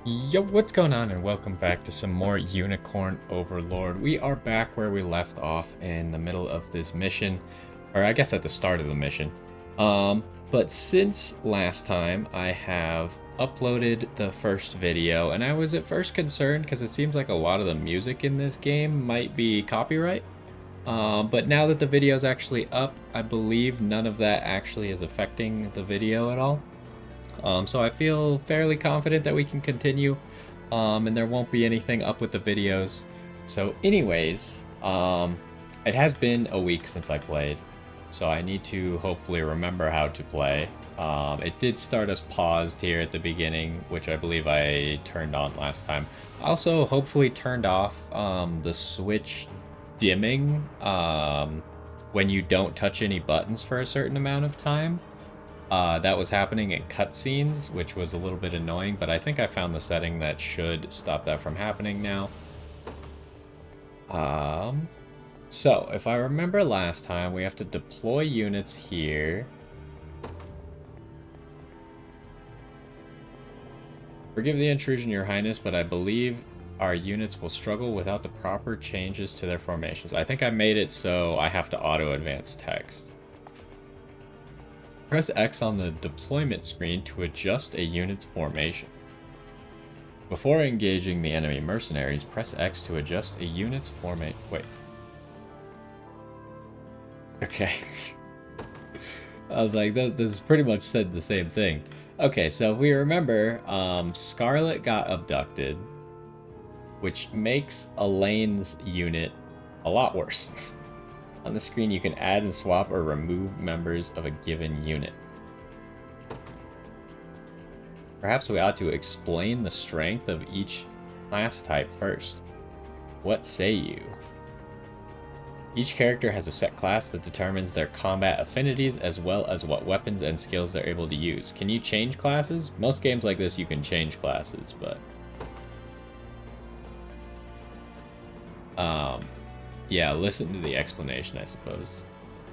Yo, what's going on, and welcome back to some more Unicorn Overlord. We are back where we left off in the middle of this mission, or I guess at the start of the mission. But since last time, I have uploaded the first video, and I was at first concerned because it seems like a lot of the music in this game might be copyright. But now that the video is actually up, I believe none of that actually is affecting the video at all. So I feel fairly confident that we can continue, and there won't be anything up with the videos. So anyways, it has been a week since I played, so I need to hopefully remember how to play. It did start us paused here at the beginning, which I believe I turned on last time. I also hopefully turned off the switch dimming when you don't touch any buttons for a certain amount of time. That was happening in cutscenes, which was a little bit annoying, but I think I found the setting that should stop that from happening now. So, if I remember last time, we have to deploy units here. Forgive the intrusion, Your Highness, but I believe our units will struggle without the proper changes to their formations. I think I made it so I have to auto-advance text. Press X on the deployment screen to adjust a unit's formation. Before engaging the enemy mercenaries, press X to adjust a unit's formation. Wait. Okay. I was like, this pretty much said the same thing. Okay, so if we remember, Scarlet got abducted, which makes Elaine's unit a lot worse. On the screen, you can add and swap or remove members of a given unit. Perhaps we ought to explain the strength of each class type first. What say you? Each character has a set class that determines their combat affinities as well as what weapons and skills they're able to use. Can you change classes? Most games like this you can change classes, but... yeah, listen to the explanation, I suppose.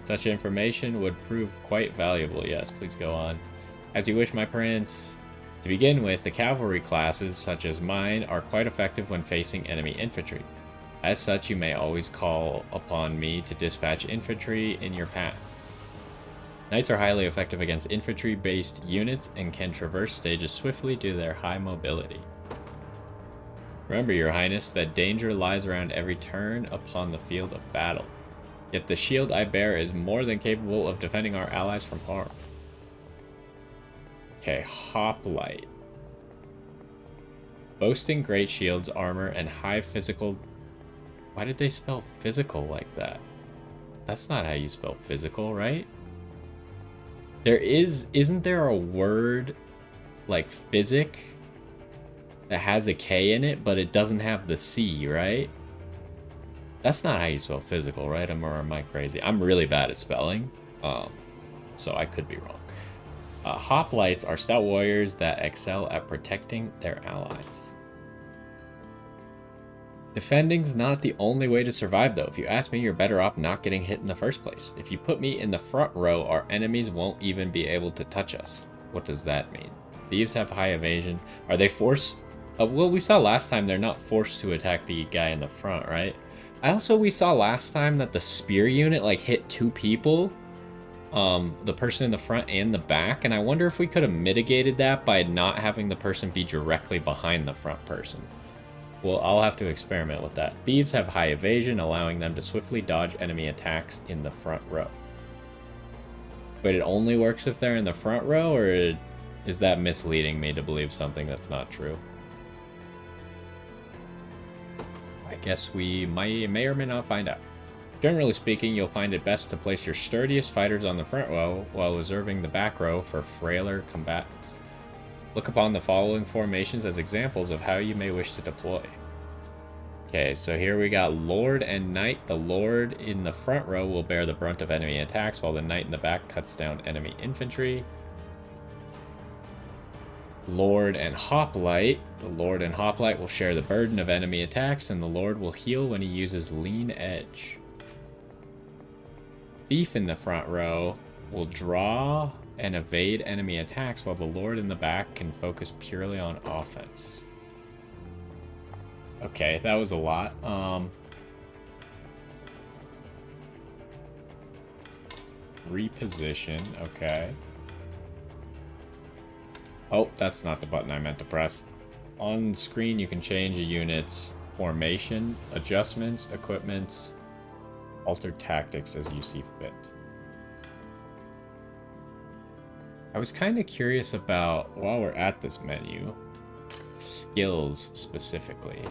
Such information would prove quite valuable. Yes, please go on. As you wish, my prince. To begin with, the cavalry classes, such as mine, are quite effective when facing enemy infantry. As such, you may always call upon me to dispatch infantry in your path. Knights are highly effective against infantry-based units and can traverse stages swiftly due to their high mobility. Remember, Your Highness, that danger lies around every turn upon the field of battle. Yet the shield I bear is more than capable of defending our allies from harm. Okay, Hoplite. Boasting great shields, armor, and high physical... Why did they spell physical like that? That's not how you spell physical, right? Isn't there a word like physic that has a K in it, but it doesn't have the C, right? That's not how you spell physical, right? Or am I crazy? I'm really bad at spelling, so I could be wrong. Hoplites are stout warriors that excel at protecting their allies. Defending's not the only way to survive, though. If you ask me, you're better off not getting hit in the first place. If you put me in the front row, our enemies won't even be able to touch us. What does that mean? Thieves have high evasion. Are they forced? Well, we saw last time they're not forced to attack the guy in the front, right? We saw last time that the spear unit, like, hit two people. The person in the front and the back, and I wonder if we could have mitigated that by not having the person be directly behind the front person. Well, I'll have to experiment with that. Thieves have high evasion, allowing them to swiftly dodge enemy attacks in the front row. But it only works if they're in the front row, or is that misleading me to believe something that's not true? I guess we may or may not find out. Generally speaking, you'll find it best to place your sturdiest fighters on the front row while reserving the back row for frailer combatants. Look upon the following formations as examples of how you may wish to deploy. Okay, so here we got Lord and Knight. The Lord in the front row will bear the brunt of enemy attacks, while the Knight in the back cuts down enemy infantry. Lord and Hoplite. The Lord and Hoplite will share the burden of enemy attacks, and the Lord will heal when he uses Lean Edge. Thief in the front row will draw and evade enemy attacks, while the Lord in the back can focus purely on offense. Okay, that was a lot. Reposition, okay. Oh, that's not the button I meant to press. On screen, you can change a unit's formation, adjustments, equipments, alter tactics as you see fit. I was kind of curious about, while we're at this menu, skills specifically.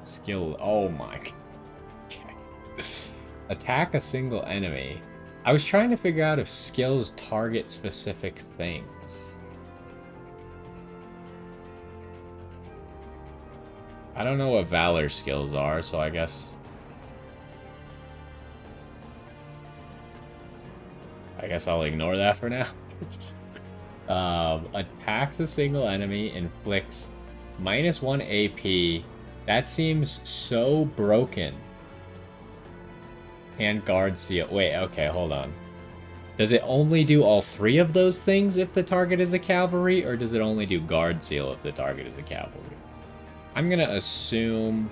Skill, oh my. Okay. Attack a single enemy. I was trying to figure out if skills target specific things. I don't know what Valor skills are, so I guess I'll ignore that for now. Attacks a single enemy, inflicts -1 AP. That seems so broken. And guard seal. Wait, okay, hold on. Does it only do all 3 of those things if the target is a cavalry, or does it only do guard seal if the target is a cavalry? I'm gonna assume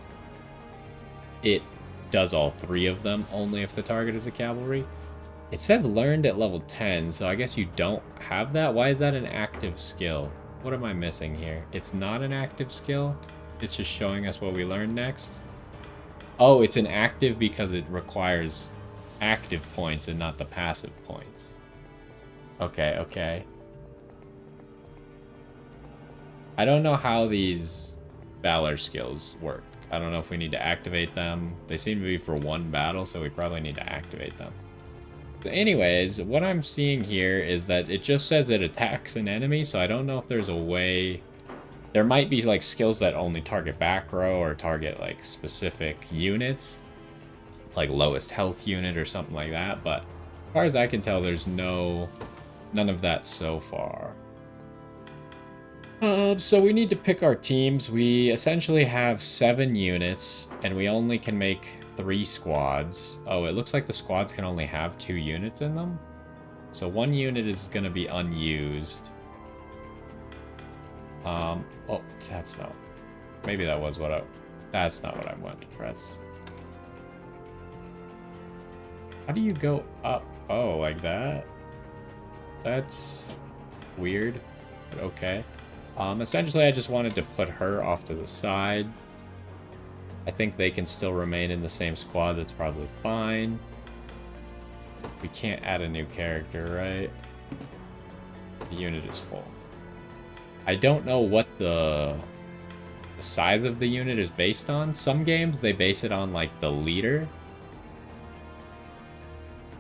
it does all 3 of them only if the target is a cavalry. It says learned at level 10, so I guess you don't have that. Why is that an active skill? What am I missing here? It's not an active skill? It's just showing us what we learn next? Oh, it's an active because it requires active points and not the passive points. Okay, okay. I don't know how these Valor skills work. I don't know if we need to activate them. They seem to be for one battle, so we probably need to activate them. But anyways, what I'm seeing here is that it just says it attacks an enemy, so I don't know if there's a way... There might be like skills that only target back row or target like specific units, like lowest health unit or something like that, but as far as I can tell, there's none of that so far. So we need to pick our teams. We essentially have 7 units, and we only can make 3 squads. Oh, it looks like the squads can only have 2 units in them. So 1 unit is going to be unused. Oh, that's not... Maybe that was what I... That's not what I wanted to press. How do you go up? Oh, like that? That's weird, but okay. Essentially, I just wanted to put her off to the side. I think they can still remain in the same squad. That's probably fine. We can't add a new character, right? The unit is full. I don't know what the size of the unit is based on. Some games, they base it on, like, the leader.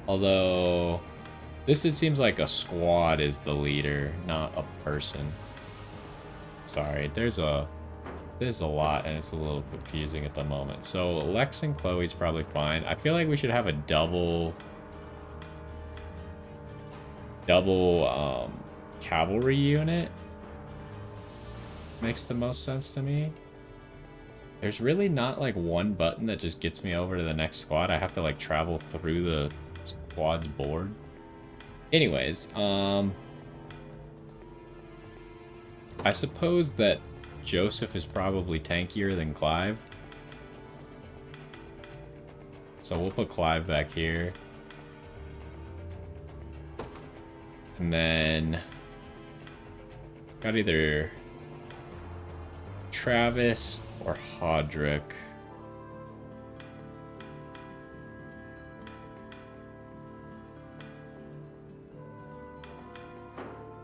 Although, this, it seems like a squad is the leader, not a person. Sorry, there's a lot, and it's a little confusing at the moment. So, Lex and Chloe's probably fine. I feel like we should have a double cavalry unit. Makes the most sense to me. There's really not like one button that just gets me over to the next squad. I have to like travel through the squad's board. Anyways, I suppose that Joseph is probably tankier than Clive. So we'll put Clive back here. And then got either Travis or Hodrick.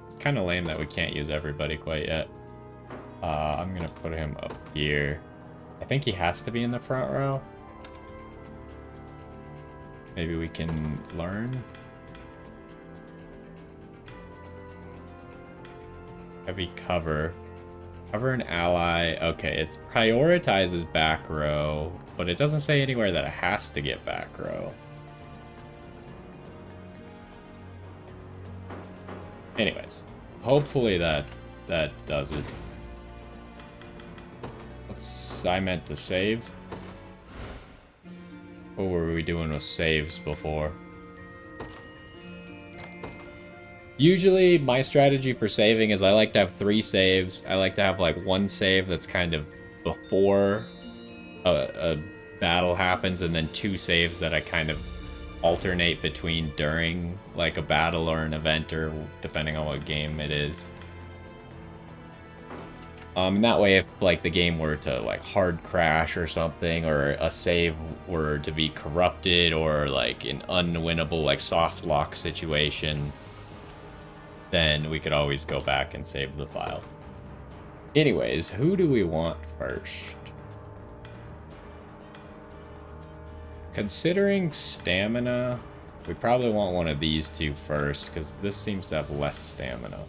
It's kind of lame that we can't use everybody quite yet. I'm gonna put him up here. I think he has to be in the front row. Maybe we can learn. Heavy cover. Cover an ally. Okay, it prioritizes back row, but it doesn't say anywhere that it has to get back row. Anyways, hopefully that does it. I meant to save. What were we doing with saves before? Usually, my strategy for saving is I like to have 3 saves. I like to have, like, 1 save that's kind of before a battle happens, and then 2 saves that I kind of alternate between during, like, a battle or an event, or depending on what game it is. And that way, if, like, the game were to, like, hard crash or something, or a save were to be corrupted, or, like, an unwinnable, like, soft lock situation, then we could always go back and save the file. Anyways, who do we want first? Considering stamina, we probably want one of these two first, because this seems to have less stamina.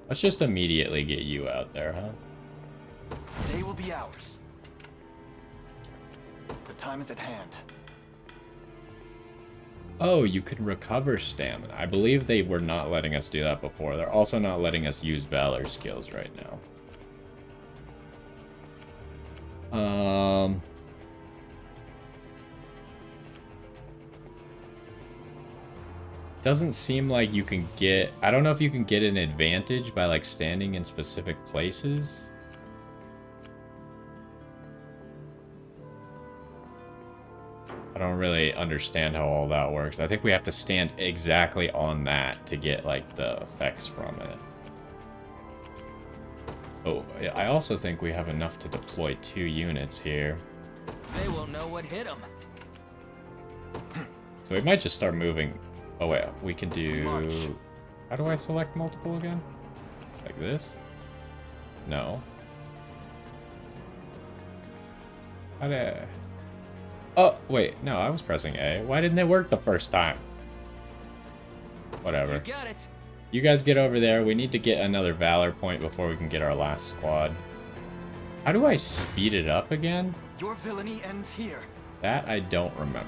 Let's just immediately get you out there, huh? The day will be ours. The time is at hand. Oh, you can recover stamina. I believe they were not letting us do that before. They're also not letting us use Valor skills right now. Doesn't seem like you can get... I don't know if you can get an advantage by, like, standing in specific places. I don't really understand how all that works. I think we have to stand exactly on that to get, like, the effects from it. Oh, I also think we have enough to deploy 2 units here. They won't know what hit them. So we might just start moving... Oh, wait, we can do... March. How do I select multiple again? Like this? No. How do I... Oh, wait, no, I was pressing A. Why didn't it work the first time? Whatever. You got it. You guys get over there. We need to get another Valor point before we can get our last squad. How do I speed it up again? Your villainy ends here. That I don't remember.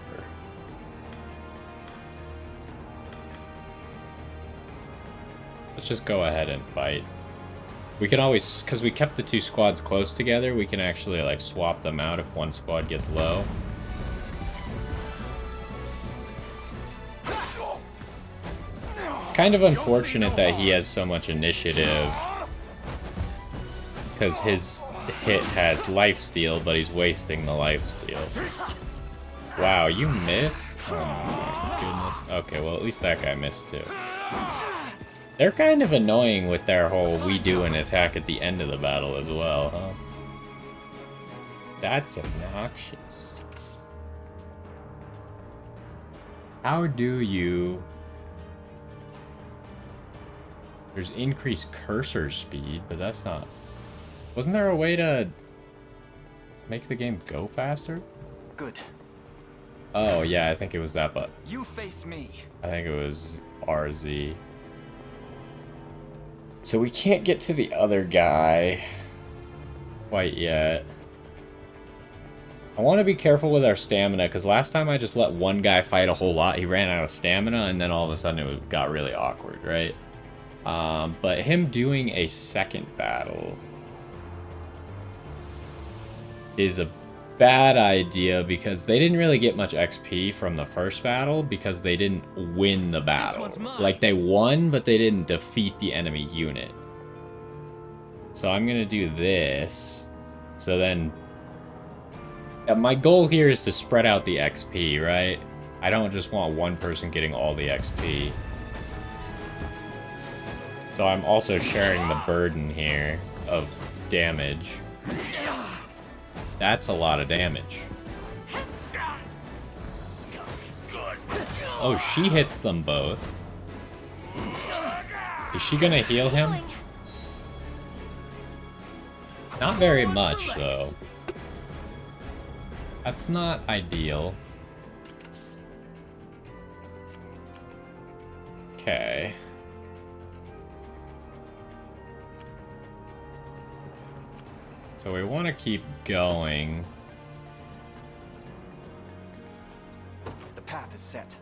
Let's just go ahead and fight. We can always, because we kept the 2 squads close together, we can actually, like, swap them out if one squad gets low. It's kind of unfortunate that he has so much initiative, because his hit has lifesteal, but he's wasting the lifesteal. Wow, you missed? Oh my goodness. Okay, well, at least that guy missed too. They're kind of annoying with their whole we do an attack at the end of the battle as well, huh? That's obnoxious. How do you... There's increased cursor speed, but that's not... Wasn't there a way to make the game go faster? Good. Oh, yeah, I think it was that, but... You face me. I think it was RZ. So we can't get to the other guy quite yet. I want to be careful with our stamina, because last time I just let one guy fight a whole lot. He ran out of stamina, and then all of a sudden it got really awkward, right? But him doing a second battle is a bad idea, because they didn't really get much XP from the first battle because they didn't win the battle. Like, they won, but they didn't defeat the enemy unit. So I'm gonna do this. So then... my goal here is to spread out the XP, right? I don't just want one person getting all the XP. So I'm also sharing the burden here of damage. That's a lot of damage. Oh, she hits them both. Is she gonna heal him? Not very much, though. That's not ideal. Okay. So we want to keep going. The path is set.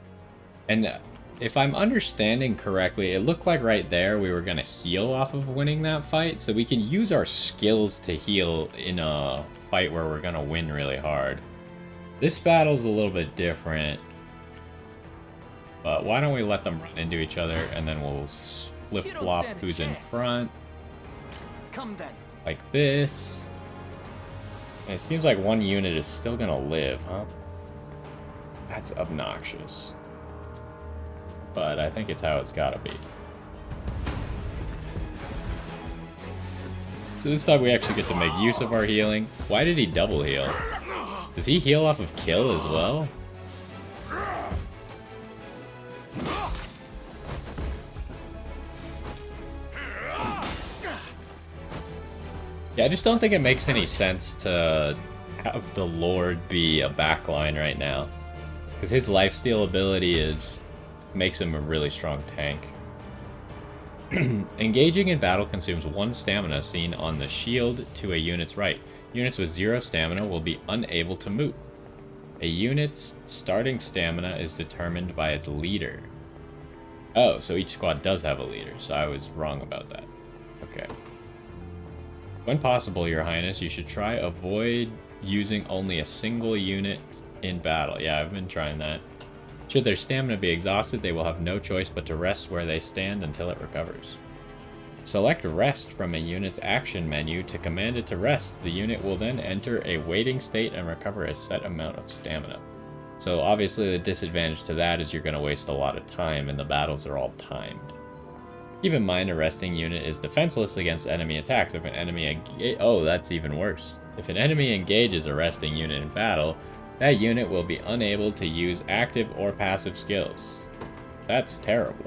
And if I'm understanding correctly, it looked like right there we were going to heal off of winning that fight. So we can use our skills to heal in a fight where we're going to win really hard. This battle's a little bit different. But why don't we let them run into each other, and then we'll flip-flop stand a who's in chance. front. Come then. Like this. And it seems like one unit is still gonna live, huh? That's obnoxious. But I think it's how it's gotta be. So this time we actually get to make use of our healing. Why did he double heal? Does he heal off of kill as well? Yeah, I just don't think it makes any sense to have the Lord be a backline right now. Because his lifesteal ability makes him a really strong tank. Engaging in battle consumes 1 stamina seen on the shield to a unit's right. Units with 0 stamina will be unable to move. A unit's starting stamina is determined by its leader. Oh, so each squad does have a leader, so I was wrong about that. Okay. When possible, Your Highness, you should try avoid using only a single unit in battle. Yeah, I've been trying that. Should their stamina be exhausted, they will have no choice but to rest where they stand until it recovers. Select Rest from a unit's action menu to command it to rest. The unit will then enter a waiting state and recover a set amount of stamina. So obviously the disadvantage to that is you're going to waste a lot of time, and the battles are all timed. Keep in mind a resting unit is defenseless against enemy attacks. If an enemy oh, that's even worse. If an enemy engages a resting unit in battle, that unit will be unable to use active or passive skills. That's terrible.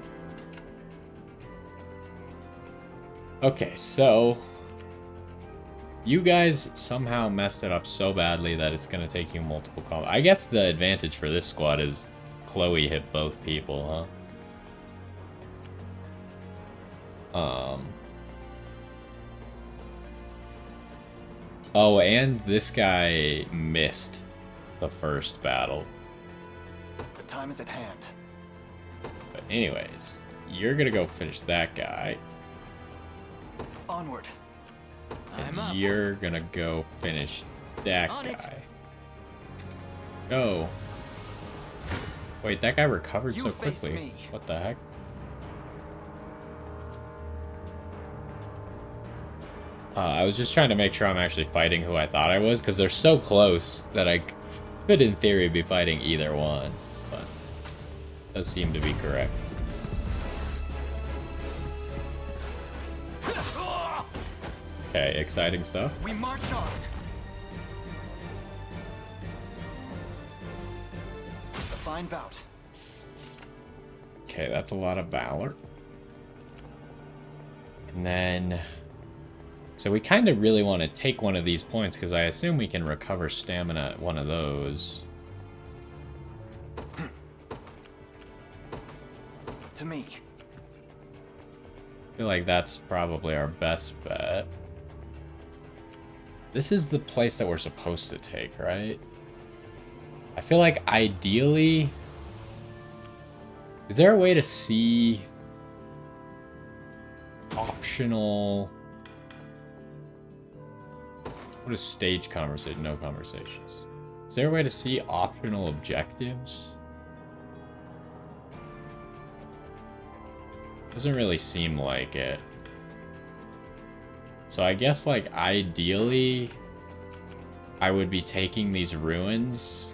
Okay, so you guys somehow messed it up so badly that it's going to take you multiple combos. I guess the advantage for this squad is Chloe hit both people, huh? Oh, and this guy missed the first battle. The time is at hand. But anyways, you're gonna go finish that guy. Onward. I'm And up. you're gonna go finish that On it. guy. Go. Wait, that guy recovered You so face quickly. me. What the heck? I was just trying to make sure I'm actually fighting who I thought I was, because they're so close that I could, in theory, be fighting either one. But does seem to be correct. Okay, exciting stuff. We march on. A fine bout. Okay, that's a lot of valor. And then... So we kind of really want to take one of these points, because I assume we can recover stamina at one of those. To me. I feel like that's probably our best bet. This is the place that we're supposed to take, right? I feel like ideally... Is there a way to see optional... What is stage conversation? No conversations. Is there a way to see optional objectives? Doesn't really seem like it. So I guess, like, ideally, I would be taking these ruins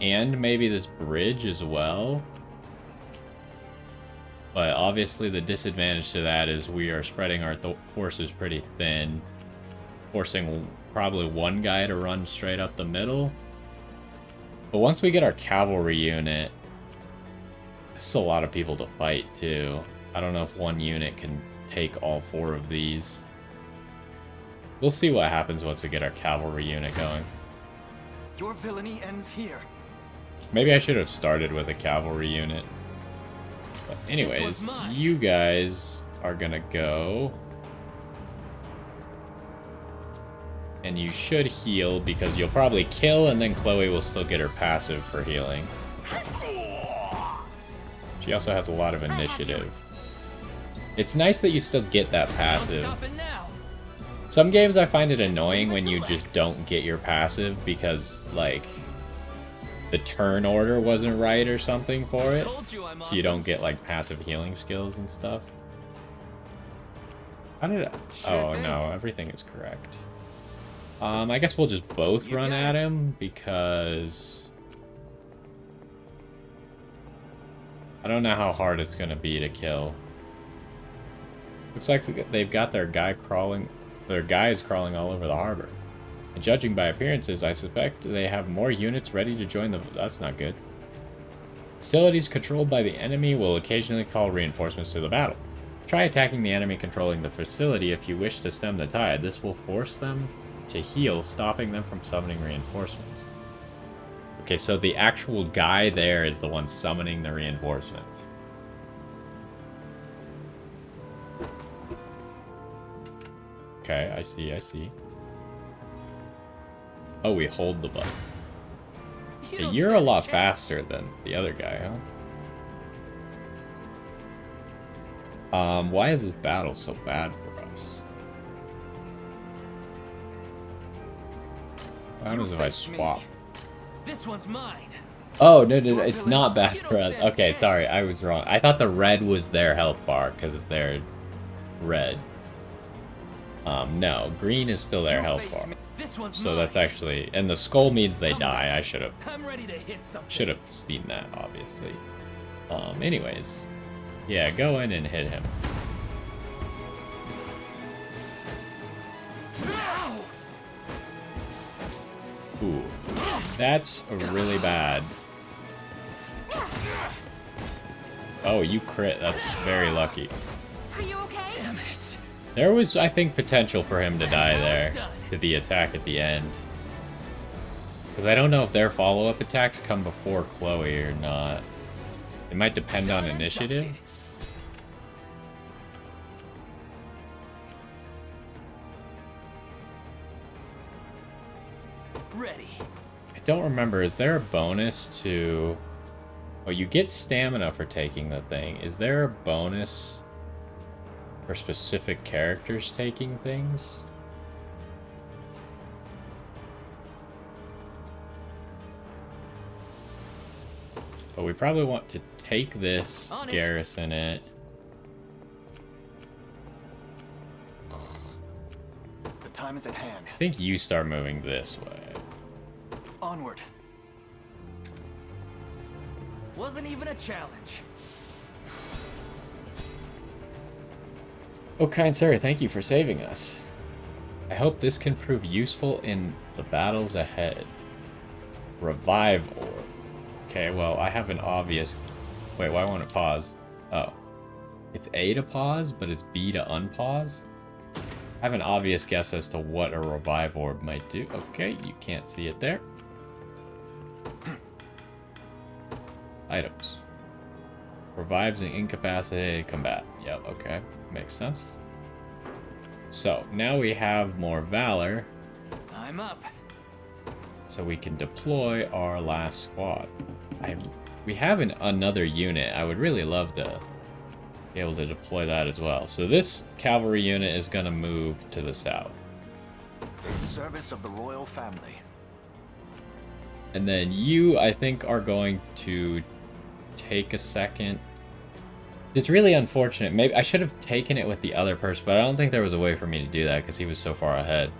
and maybe this bridge as well. But obviously the disadvantage to that is we are spreading our forces pretty thin, forcing probably one guy to run straight up the middle. But once we get our cavalry unit, this is a lot of people to fight too. I don't know if one unit can take all 4 of these. We'll see what happens once we get our cavalry unit going. Your villainy ends here. Maybe I should have started with a cavalry unit. But anyways, mine. you guys are gonna go. And you should heal, because you'll probably kill, and then Chloe will still get her passive for healing. She also has a lot of initiative. It's nice that you still get that No passive. stopping now. Some games I find it annoying when you just don't get your passive, because, like, the turn order wasn't right or something for it. Told you I'm So you don't get like passive healing skills and stuff. How did I... Sure oh thing. no, everything is correct. I guess we'll just both You run got at it. him because I don't know how hard it's gonna be to kill. Looks like they've got their guys crawling all over the harbor. And judging by appearances, I suspect they have more units ready to join the... That's not good. Facilities controlled by the enemy will occasionally call reinforcements to the battle. Try attacking the enemy controlling the facility if you wish to stem the tide. This will force them to heal, stopping them from summoning reinforcements. Okay, so the actual guy there is the one summoning the reinforcements. Okay, I see. Oh, we hold the button. You Yeah, don't you're a stand lot chance. faster than the other guy, huh? Why is this battle so bad for us? What happens if I face me. swap? This one's mine. Oh, no, Your it's villain- not bad You don't for us. stand a Okay, sorry, chance. I was wrong. I thought the red was their health bar, because they're red. No, green is still their You health face bar. me. This one's So mine. that's actually... And the skull means they Come die. on. I should have I'm ready to hit something. seen that, obviously. Anyways. Yeah, go in and hit him. Ooh. That's really bad. Oh, you crit. That's very lucky. Are you okay? Damn it. There was, I think, potential for him to die That's how there. it's done. To the attack at the end. Because I don't know if their follow-up attacks come before Chloe or not. It might depend on Done and initiative. dusted. Ready. I don't remember. Is there a bonus to... Oh, you get stamina for taking the thing. Is there a bonus for specific characters taking things? But we probably want to take this, On it. garrison it. The time is at hand. I think you start moving this way. Onward. Wasn't even a challenge. Oh, kind sir, thank you for saving us. I hope this can prove useful in the battles ahead. Revive orb. Okay, well, I have an obvious... Wait, why won't it pause? Oh. It's A to pause, but it's B to unpause? I have an obvious guess as to what a revive orb might do. Okay, you can't see it there. Items. Revives an incapacitated combat. Yep, okay. Makes sense. So, now we have more Valor, I'm up. so we can deploy our last squad. We have another unit. I would really love to be able to deploy that as well. So this cavalry unit is going to move to the south. In service of the royal family. And then you, I think, are going to take a second. It's really unfortunate. Maybe I should have taken it with the other person, but I don't think there was a way for me to do that because he was so far ahead.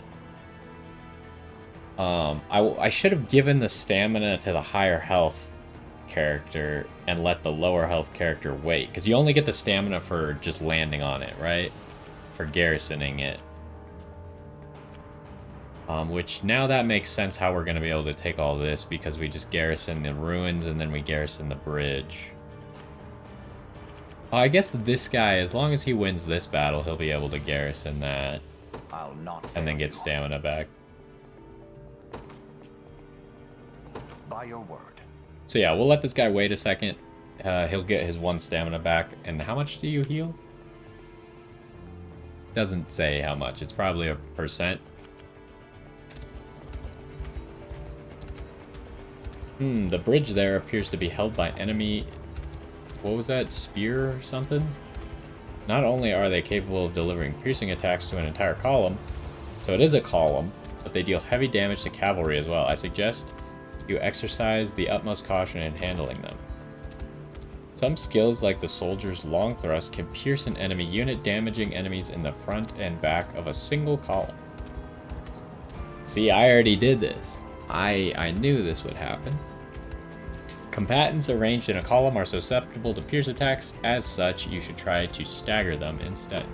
I should have given the stamina to the higher health character and let the lower health character wait, because you only get the stamina for just landing on it, right? For garrisoning it. Which now that makes sense how we're going to be able to take all this, because we just garrison the ruins and then we garrison the bridge. I guess this guy, as long as he wins this battle, he'll be able to garrison that I'll not and then fail get you. stamina back. By your word. So yeah, we'll let this guy wait a second. He'll get his 1 stamina back. And how much do you heal? Doesn't say how much. It's probably a %. The bridge there appears to be held by enemy... What was that? Spear or something? Not only are they capable of delivering piercing attacks to an entire column, so it is a column, but they deal heavy damage to cavalry as well. I suggest You exercise the utmost caution in handling them. Some skills, like the soldier's long thrust, can pierce an enemy unit, damaging enemies in the front and back of a single column. See, I already did this. I knew this would happen. Combatants arranged in a column are susceptible to pierce attacks. As such, you should try to stagger them instead.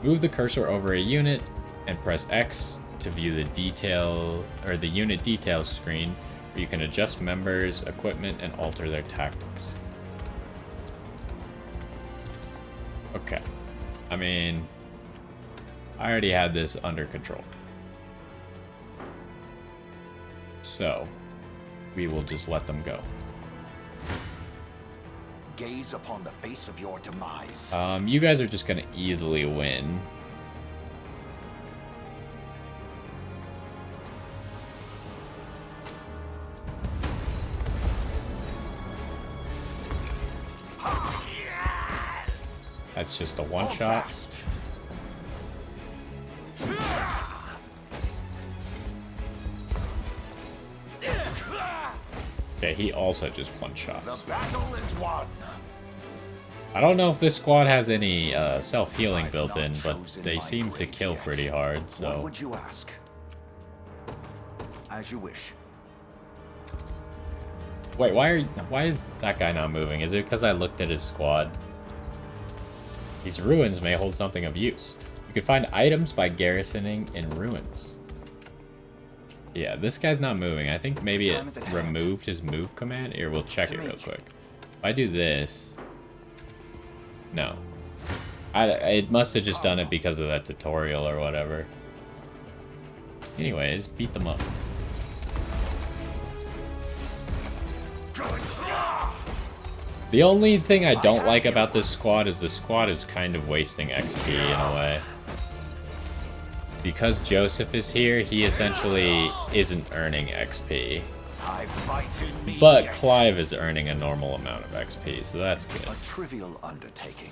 Move the cursor over a unit and press X to view the detail or the unit details screen, where you can adjust members, equipment, and alter their tactics. Okay. I mean, I already had this under control. So, we will just let them go. Gaze upon the face of your demise. You guys are just gonna easily win. That's just a one-shot. Okay, he also just one-shots. The battle is won. I don't know if this squad has any self-healing built in, but they seem to kill pretty hard, so... What would you ask? As you wish. Wait, why is that guy not moving? Is it because I looked at his squad? These ruins may hold something of use. You can find items by garrisoning in ruins. Yeah, this guy's not moving. I think maybe it removed his move command. Here, we'll check it real quick. If I do this... No. It must have just done it because of that tutorial or whatever. Anyways, beat them up. The only thing I don't like about this squad is the squad is kind of wasting XP in a way. Because Joseph is here, he essentially isn't earning XP. But Clive is earning a normal amount of XP, so that's good. A trivial undertaking.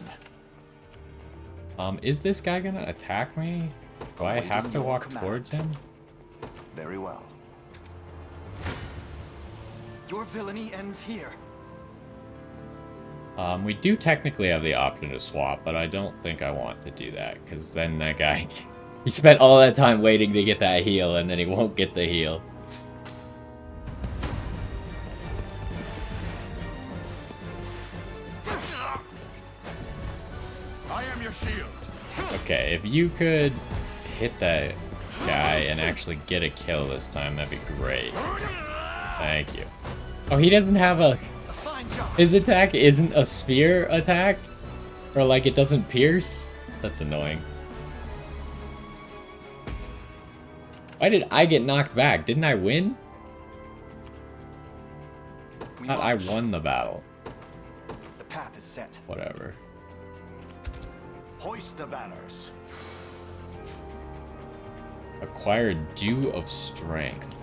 Is this guy gonna attack me? Do I have to walk towards him? Very well. Your villainy ends here. We do technically have the option to swap, but I don't think I want to do that, because then that guy... He spent all that time waiting to get that heal, and then he won't get the heal. I am your shield. Okay, if you could hit that guy and actually get a kill this time, that'd be great. Thank you. Oh, he doesn't have a... His attack isn't a spear attack? Or like it doesn't pierce? That's annoying. Why did I get knocked back? Didn't I win? Thought I won the battle. The path is set. Whatever. Hoist the banners. Acquire Dew of Strength.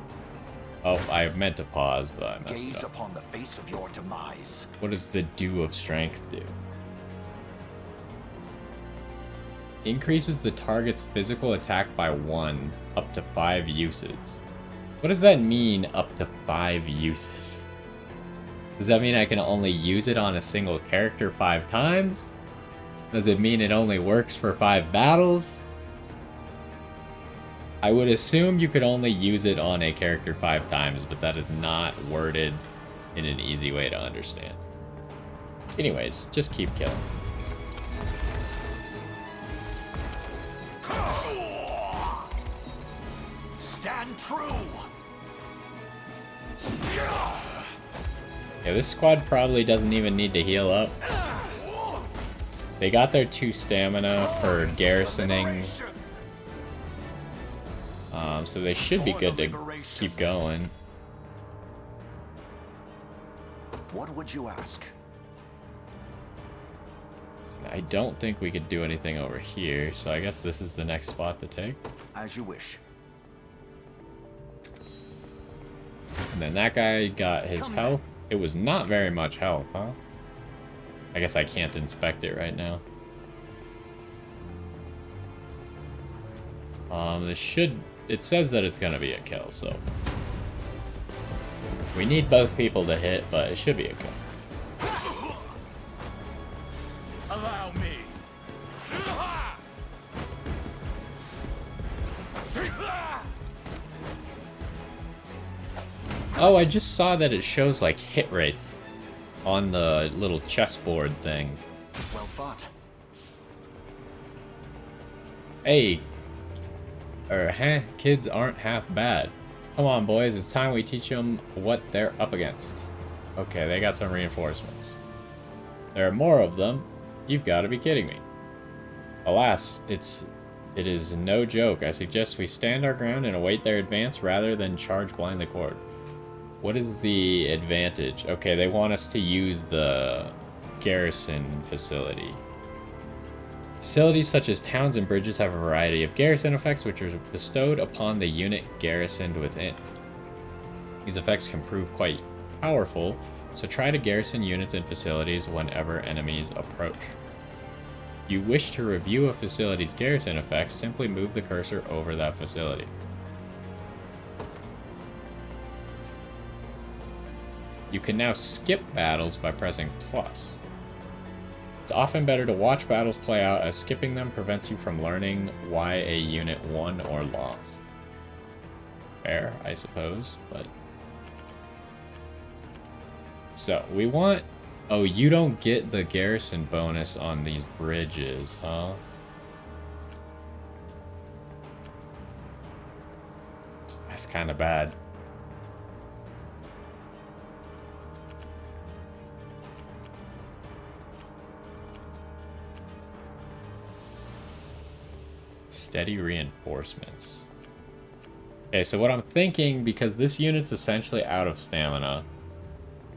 Oh, I meant to pause, but I messed Gaze up. upon the face of your demise. What does the Dew of Strength do? Increases the target's physical attack by 1, up to 5 uses. What does that mean, up to 5 uses? Does that mean I can only use it on a single character 5 times? Does it mean it only works for 5 battles? I would assume you could only use it on a character 5 times, but that is not worded in an easy way to understand. Anyways, just keep killing. Stand true. Yeah, this squad probably doesn't even need to heal up. They got their 2 stamina for garrisoning. So they should be good to keep going. What would you ask? I don't think we could do anything over here, so I guess this is the next spot to take. As you wish. And then that guy got his health. It was not very much health, huh? I guess I can't inspect it right now. This should... It says that it's gonna be a kill, so We need both people to hit, but it should be okay. Allow me. Oh, I just saw that it shows like hit rates on the little chessboard thing. Well fought. Hey, kids aren't half bad. Come on, boys, it's time we teach them what they're up against. Okay, they got some reinforcements. There are more of them. You've got to be kidding me. Alas, it is no joke. I suggest we stand our ground and await their advance rather than charge blindly forward. What is the advantage? Okay, they want us to use the garrison facility. Facilities such as towns and bridges have a variety of garrison effects which are bestowed upon the unit garrisoned within. These effects can prove quite powerful, so try to garrison units and facilities whenever enemies approach. If you wish to review a facility's garrison effects, simply move the cursor over that facility. You can now skip battles by pressing plus. It's often better to watch battles play out, as skipping them prevents you from learning why a unit won or lost. Fair, I suppose, but... So, we want... Oh, you don't get the garrison bonus on these bridges, huh? That's kind of bad. Steady reinforcements. Okay, so what I'm thinking, because this unit's essentially out of stamina,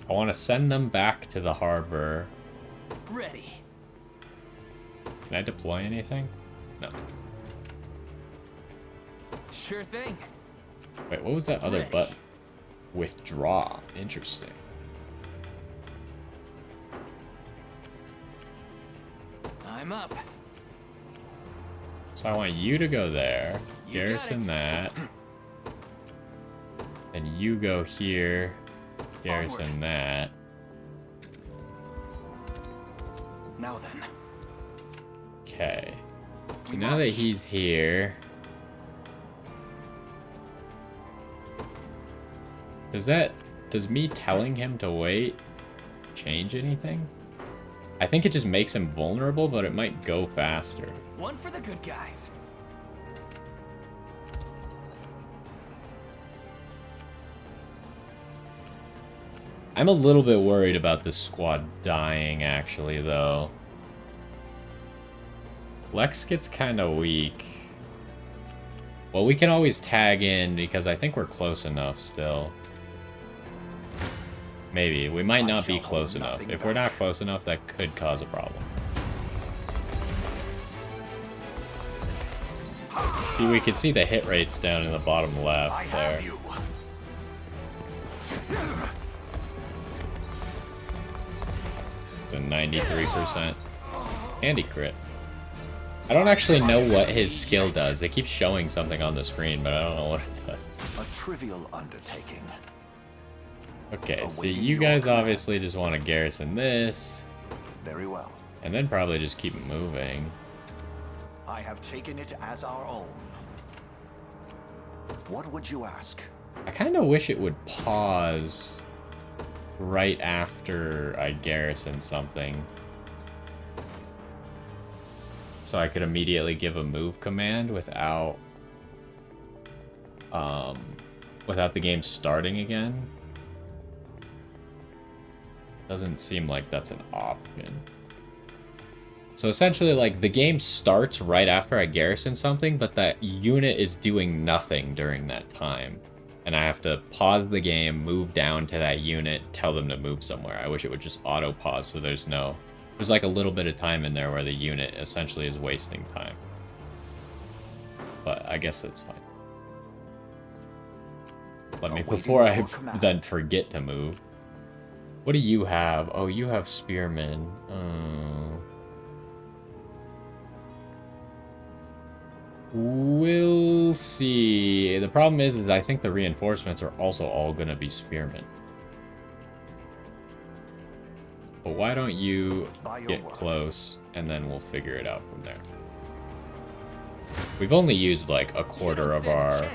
I want to send them back to the harbor. Ready. Can I deploy anything? No. Sure thing. Wait, what was that other Ready. button? Withdraw. Interesting. I'm up. So I want you to go there, You got garrison it. that, and you go here, garrison Onward. that. Now then. Okay. So We now that march. he's here, does me telling him to wait change anything? I think it just makes him vulnerable, but it might go faster. One for the good guys. I'm a little bit worried about this squad dying, actually, though. Lex gets kind of weak. Well, we can always tag in, because I think we're close enough still. Maybe. We might not be shall close hold enough. nothing If we're not back. close enough, that could cause a problem. See, we can see the hit rates down in the bottom I left there. have you. It's a 93%. Handy crit. I don't actually know what his skill does. It keeps showing something on the screen, but I don't know what it does. A trivial undertaking. Okay, so Awaiting you your guys command. obviously just want to garrison this, Very well. and then probably just keep moving. I have taken it as our own. What would you ask? I kind of wish it would pause right after I garrison something, so I could immediately give a move command without the game starting again. Doesn't seem like that's an option. So essentially, like, the game starts right after I garrison something, but that unit is doing nothing during that time. And I have to pause the game, move down to that unit, tell them to move somewhere. I wish it would just auto-pause so there's like a little bit of time in there where the unit essentially is wasting time. But I guess that's fine. Let me, Awaiting before I your command. then forget to move. What do you have? Oh, you have spearmen. We'll see. The problem is I think the reinforcements are also all going to be spearmen. But why don't you By your get word. close, and then we'll figure it out from there. We've only used like a quarter of our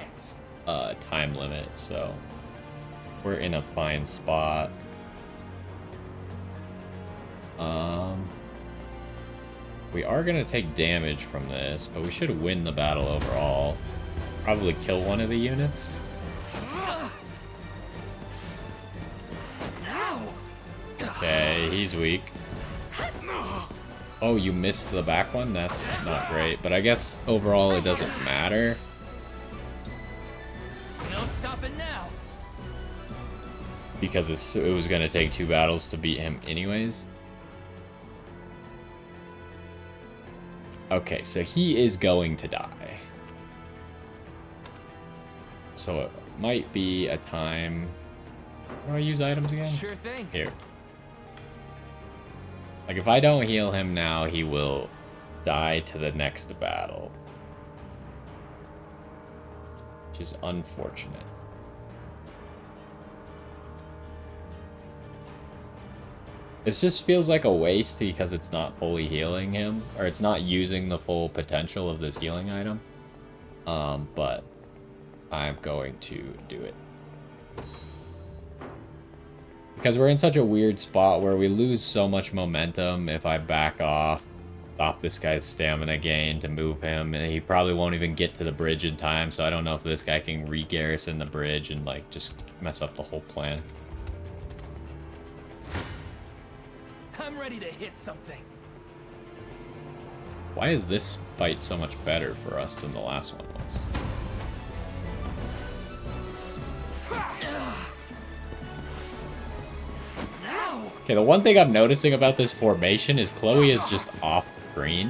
time limit, so we're in a fine spot. We are gonna take damage from this, but we should win the battle overall. Probably kill one of the units. Okay, he's weak. Oh, you missed the back one? That's not great, but I guess overall it doesn't matter. No stopping now. Because it was going to take 2 battles to beat him anyways. Okay, so he is going to die. So it might be a time... How do I use items again? Sure thing. Here. Like, if I don't heal him now, he will die to the next battle. Which is unfortunate. This just feels like a waste because it's not fully healing him, or it's not using the full potential of this healing item. But I'm going to do it. Because we're in such a weird spot where we lose so much momentum if I back off, stop this guy's stamina gain to move him, and he probably won't even get to the bridge in time, so I don't know if this guy can re-garrison the bridge and like just mess up the whole plan. I'm ready to hit something. Why is this fight so much better for us than the last one was? Okay, the one thing I'm noticing about this formation is Chloe is just off screen.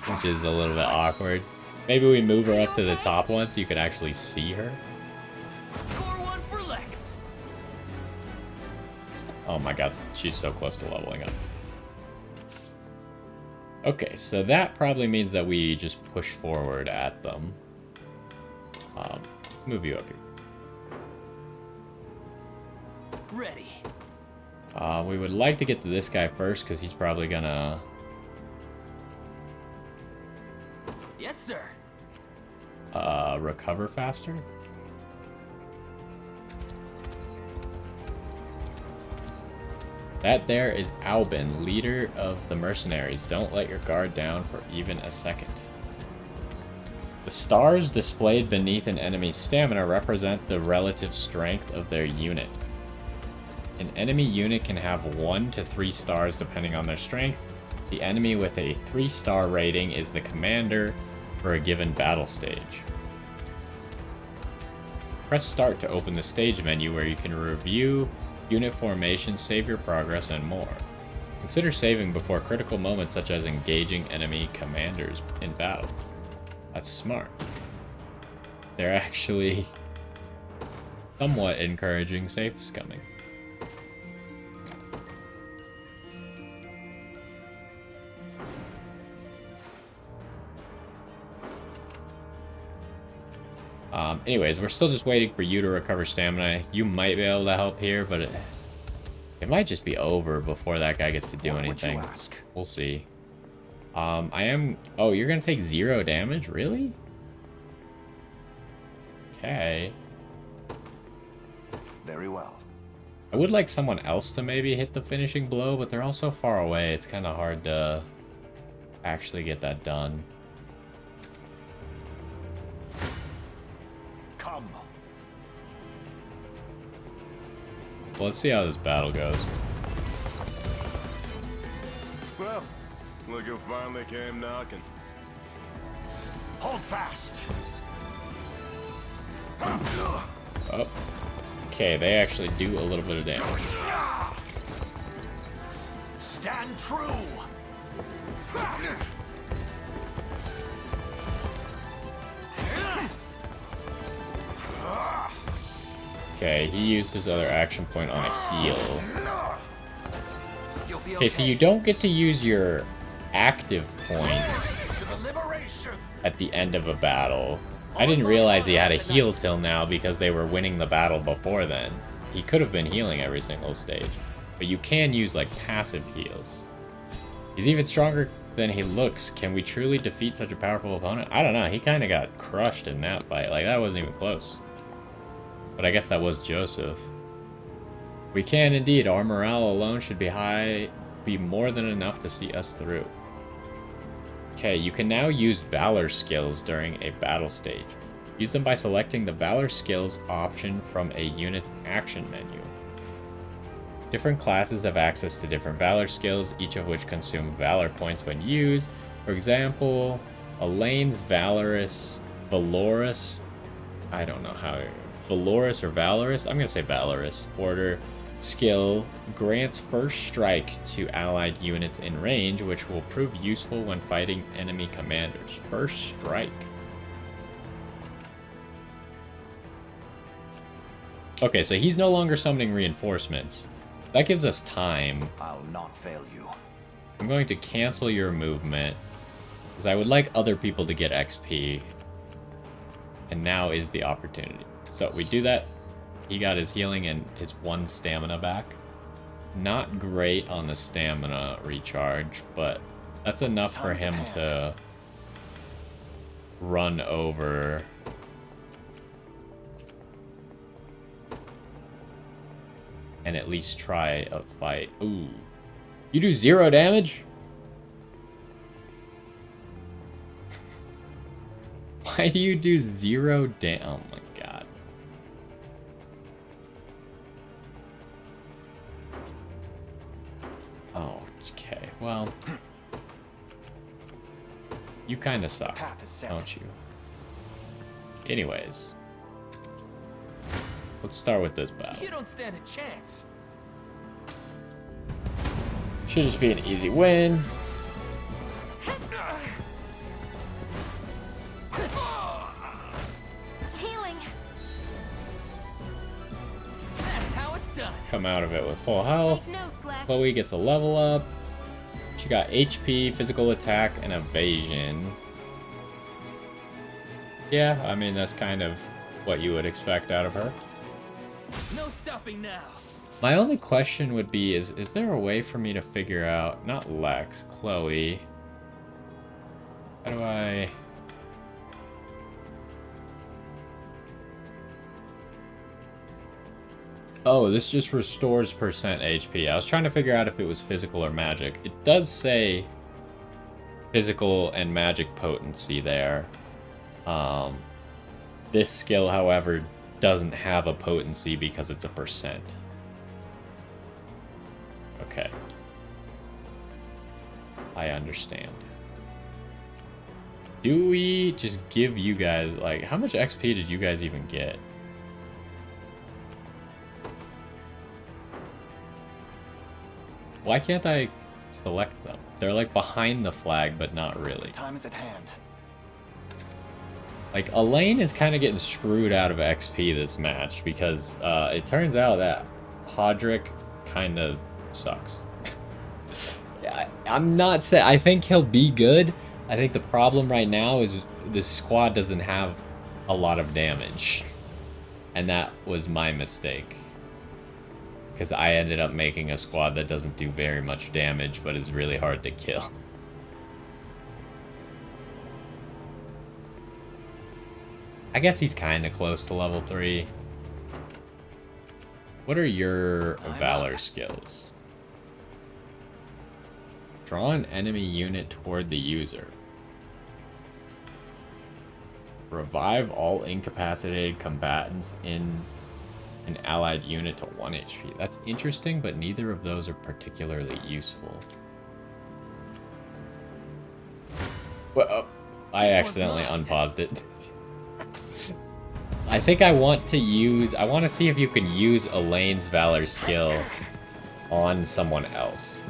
Which is a little bit awkward. Maybe we move her up to the top one so you can actually see her. Score one for Lex. Oh my god, she's so close to leveling up. Okay, so that probably means that we just push forward at them. Move you up here. Ready. We would like to get to this guy first because he's probably gonna... Yes, sir. Recover faster? That there is Aubin, leader of the Mercenaries. Don't let your guard down for even a second. The stars displayed beneath an enemy's stamina represent the relative strength of their unit. An enemy unit can have 1 to 3 stars depending on their strength. The enemy with a 3-star rating is the commander for a given battle stage. Press start to open the stage menu where you can review unit formation, save your progress, and more. Consider saving before critical moments such as engaging enemy commanders in battle. That's smart. They're actually somewhat encouraging safe scumming. Anyways, we're still just waiting for you to recover stamina. You might be able to help here, but it might just be over before that guy gets to do anything. What would you ask? We'll see. Oh, you're gonna take 0 damage? Really? Okay. Very well. I would like someone else to maybe hit the finishing blow, but they're all so far away, it's kind of hard to actually get that done. Come. Well, let's see how this battle goes. Well, look who finally came knocking. Hold fast. Oh. Okay, they actually do a little bit of damage. Stand true. Okay, he used his other action point on a heal. You'll be Okay, so you don't get to use your active points To the liberation. at the end of a battle. I didn't realize he had a heal till now because they were winning the battle before then. he could have been healing every single stage. But you can use, like, passive heals. He's even stronger than he looks. Can we truly defeat such a powerful opponent? I don't know. He kind of got crushed in that fight. Like, that wasn't even close. But I guess that was Joseph. We can indeed. Our morale alone should be more than enough to see us through. Okay, you can now use Valor skills during a battle stage. Use them by selecting the Valor skills option from a unit's action menu. Different classes have access to different Valor skills, each of which consume Valor points when used. For example, Elaine's Valorous, I don't know how, Valorous or Valorous? I'm going to say Valorous. Order skill grants first strike to allied units in range, which will prove useful when fighting enemy commanders. First strike. Okay, so he's no longer summoning reinforcements. That gives us time. I'll not fail you. I'm going to cancel your movement, because I would like other people to get XP. And now is the opportunity. So we do that. He got his healing and his 1 stamina back. Not great on the stamina recharge, but that's enough for him to run over. And at least try a fight. Ooh. You do 0 damage? Why do you do 0 damage? Oh my god. Oh, okay. Well. You kind of suck, don't you? Anyways. Let's start with this battle. You don't stand a chance. Should just be an easy win. Healing. That's how it's done. Come out of it with full health. Take notes, Lex. Chloe gets a level up. She got HP, physical attack, and evasion. Yeah, I mean, that's kind of what you would expect out of her. No stopping now. My only question would be, is there a way for me to figure out, not Lex, Chloe. How do I... Oh, this just restores percent HP. I was trying to figure out if it was physical or magic. It does say physical and magic potency there. This skill, however, doesn't have a potency because it's a percent. Okay. I understand. Do we just give you guys, like, how much XP did you guys even get? Why can't I select them? They're like behind the flag, but not really. Time is at hand. Like, Elaine is kind of getting screwed out of XP this match because it turns out that Hodrick kind of sucks. Yeah, I'm not saying... I think he'll be good. I think the problem right now is this squad doesn't have a lot of damage. And that was my mistake. Because I ended up making a squad that doesn't do very much damage, but is really hard to kill. I guess he's kind of close to level 3. What are your Valor skills? Draw an enemy unit toward the user. Revive all incapacitated combatants in an allied unit to 1 HP. That's interesting, but neither of those are particularly useful. Well, oh, I accidentally unpaused it. I think I want to use... I want to see if you can use Elaine's Valor skill on someone else.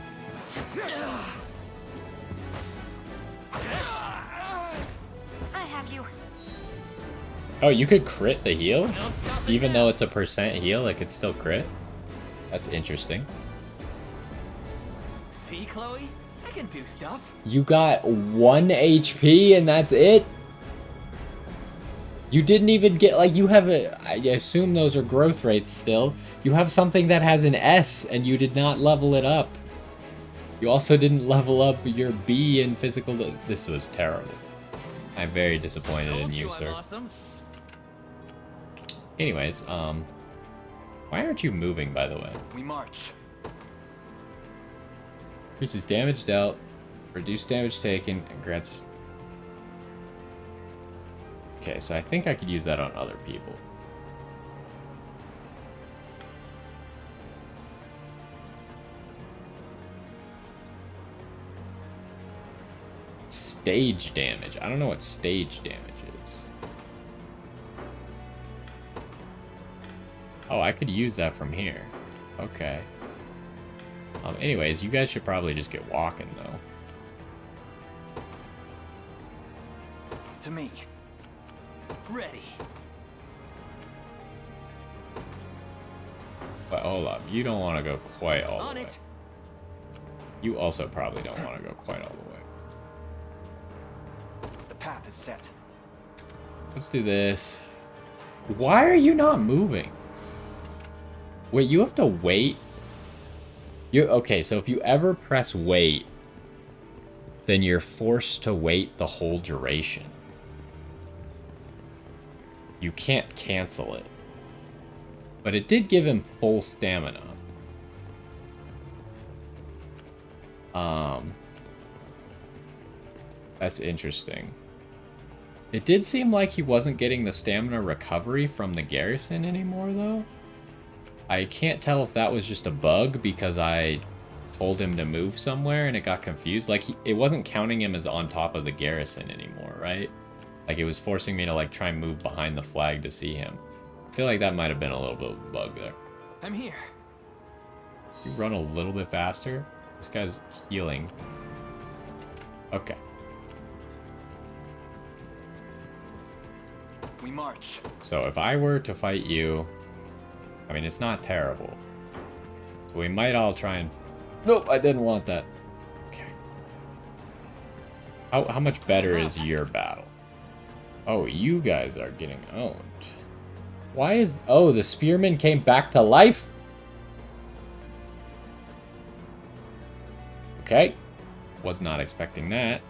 I have you. Oh, you could crit the heal? No stopping Even now. though it's a percent heal, it could still crit? That's interesting. See, Chloe? I can do stuff. You got 1 HP and that's it? You didn't even get, like, you have a, I assume those are growth rates still. You have something that has an S, and you did not level it up. You also didn't level up your B in physical. This was terrible. I'm very disappointed in you, sir. Awesome. Anyways, why aren't you moving, by the way? We march. Increases damage dealt, reduce damage taken, and grants... Okay, so I think I could use that on other people. Stage damage. I don't know what stage damage is. Oh, I could use that from here. Okay. Anyways, you guys should probably just get walking, though. To me. Ready. But hold up, you don't want to go quite all On the way. it. You also probably don't want to go quite all the way. The path is set. Let's do this. Why are you not moving? Wait, you have to wait? Okay, so if you ever press wait, then you're forced to wait the whole duration. You can't cancel it. But it did give him full stamina. That's interesting. It did seem like he wasn't getting the stamina recovery from the garrison anymore, though. I can't tell if that was just a bug because I told him to move somewhere and it got confused. Like, it wasn't counting him as on top of the garrison anymore, right? Like, it was forcing me to, like, try and move behind the flag to see him. I feel like that might have been a little bit of a bug there. I'm here. You run a little bit faster? This guy's healing. Okay. We march. So if I were to fight you, I mean, it's not terrible. So we might all try and... Nope, I didn't want that. Okay. How much better is your battle? Oh, you guys are getting owned. Why is... Oh, the spearman came back to life? Okay. Was not expecting that.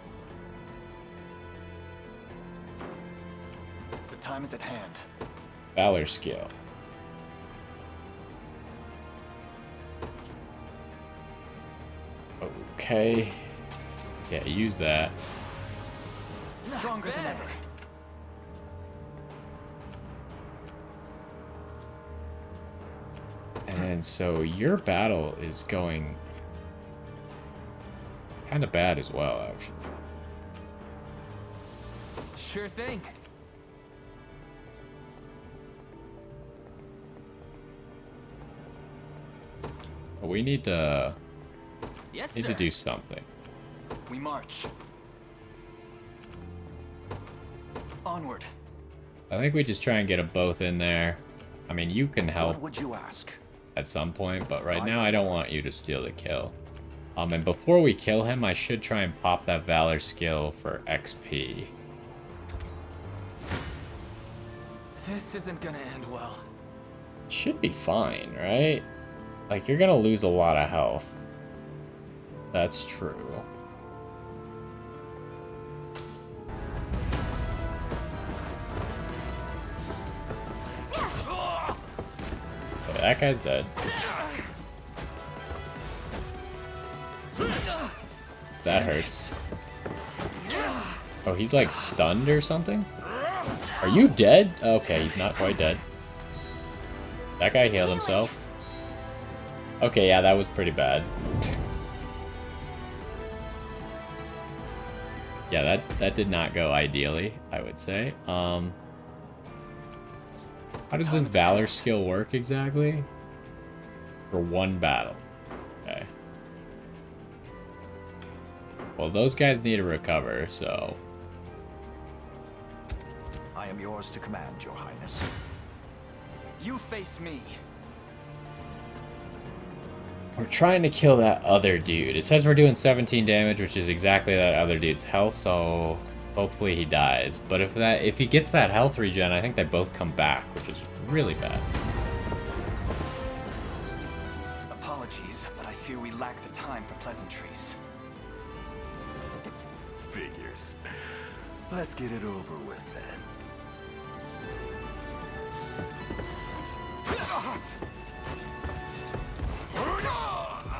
The time is at hand. Valor skill. Okay. Yeah, use that. Stronger than ever. And then, so your battle is going kind of bad as well, actually. Sure thing. But we need to Yes, sir. do something. We march. Onward. I think we just try and get them both in there. I mean, you can help What would you ask? at some point, but right now I don't want you to steal the kill. And before we kill him, I should try and pop that Valor skill for XP. This isn't gonna end well. Should be fine, right? Like, you're gonna lose a lot of health. That's true. Okay, that guy's dead. That hurts. Oh, he's like stunned or something? Are you dead? Okay, he's not quite dead. That guy healed himself. Okay, yeah, that was pretty bad. Yeah, that did not go ideally, I would say. How does this Valor skill work exactly? For one battle. Okay. Well, those guys need to recover, so... I am yours to command, Your Highness. You face me. We're trying to kill that other dude. It says we're doing 17 damage, which is exactly that other dude's health, so... Hopefully he dies. But if he gets that health regen, I think they both come back, which is really bad. Apologies, but I fear we lack the time for pleasantries. Figures. Let's get it over with then.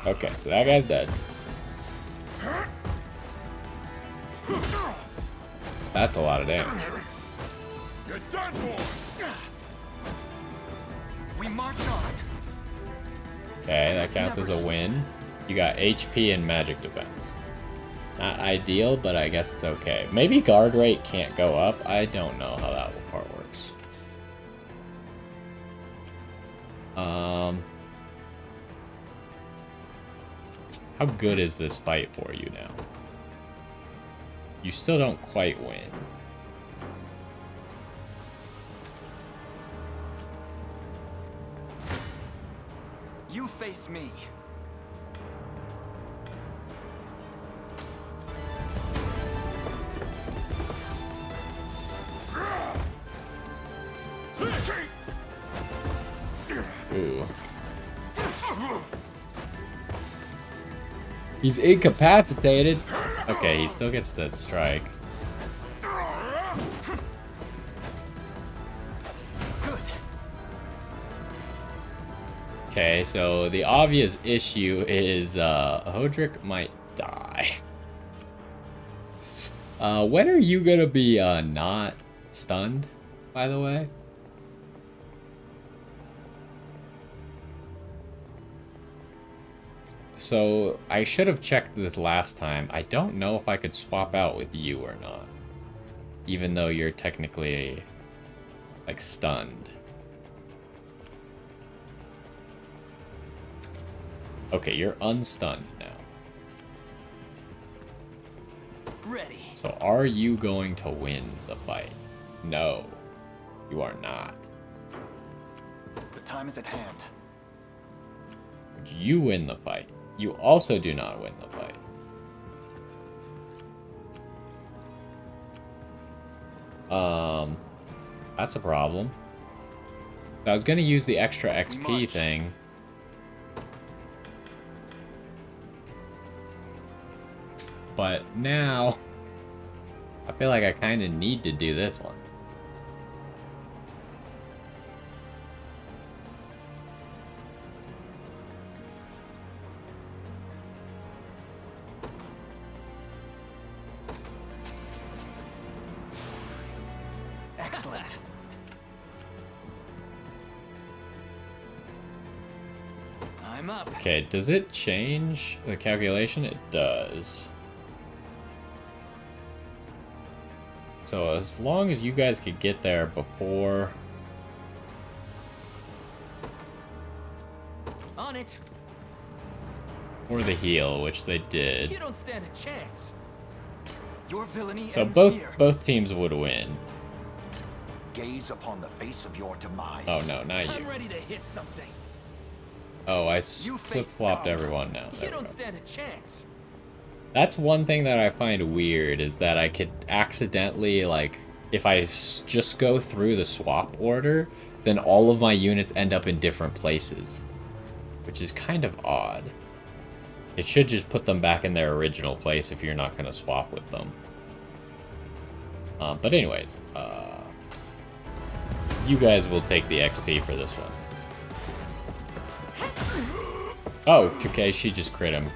Okay, so that guy's dead. That's a lot of damage. You're done for. We march on. Okay, that counts as a win. You got HP and magic defense. Not ideal, but I guess it's okay. Maybe guard rate can't go up. I don't know how that part works. How good is this fight for you now? You still don't quite win. You face me. Ooh. He's incapacitated. Okay, he still gets to strike. Okay, so the obvious issue is Hodrick might die. When are you gonna be not stunned, by the way? So I should have checked this last time. I don't know if I could swap out with you or not, even though you're technically like stunned. Okay, you're unstunned now. Ready. So are you going to win the fight? No, you are not. The time is at hand. You win the fight. You also do not win the fight. That's a problem. I was gonna use the extra XP thing. But now, I feel like I kind of need to do this one. Excellent. I'm up. Okay, does it change the calculation? It does. So as long as you guys could get there before... On it. Before the heal, which they did. You don't stand a chance. Your villainy So ends both here. both teams would win. Gaze upon the face of your demise. Oh no, not I'm you. ready to hit something. Oh, I You flip-flopped fake everyone now. You There we don't go. stand a chance. That's one thing that I find weird, is that I could accidentally, like, if I just go through the swap order, then all of my units end up in different places, which is kind of odd. It should just put them back in their original place if you're not going to swap with them. But anyways, you guys will take the XP for this one. Oh, okay, she just crit him.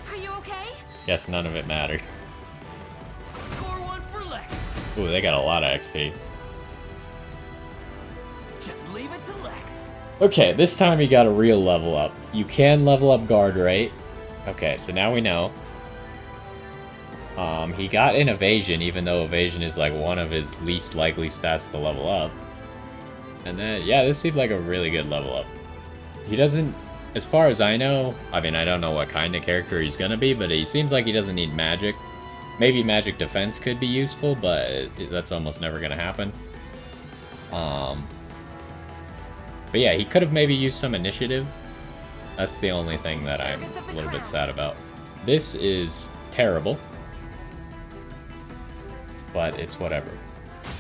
Are you okay? Guess none of it mattered. Score one for Lex. Ooh, they got a lot of XP. Just leave it to Lex. Okay, this time you got a real level up. You can level up guard rate. Okay, so now we know. He got an evasion, even though evasion is like one of his least likely stats to level up. And then, yeah, this seemed like a really good level up. He doesn't, as far as I know, I mean, I don't know what kind of character he's gonna be, but he seems like he doesn't need magic. Maybe magic defense could be useful, but that's almost never gonna happen. But yeah, he could have maybe used some initiative. That's the only thing that I'm a little bit sad about. This is terrible. but it's whatever.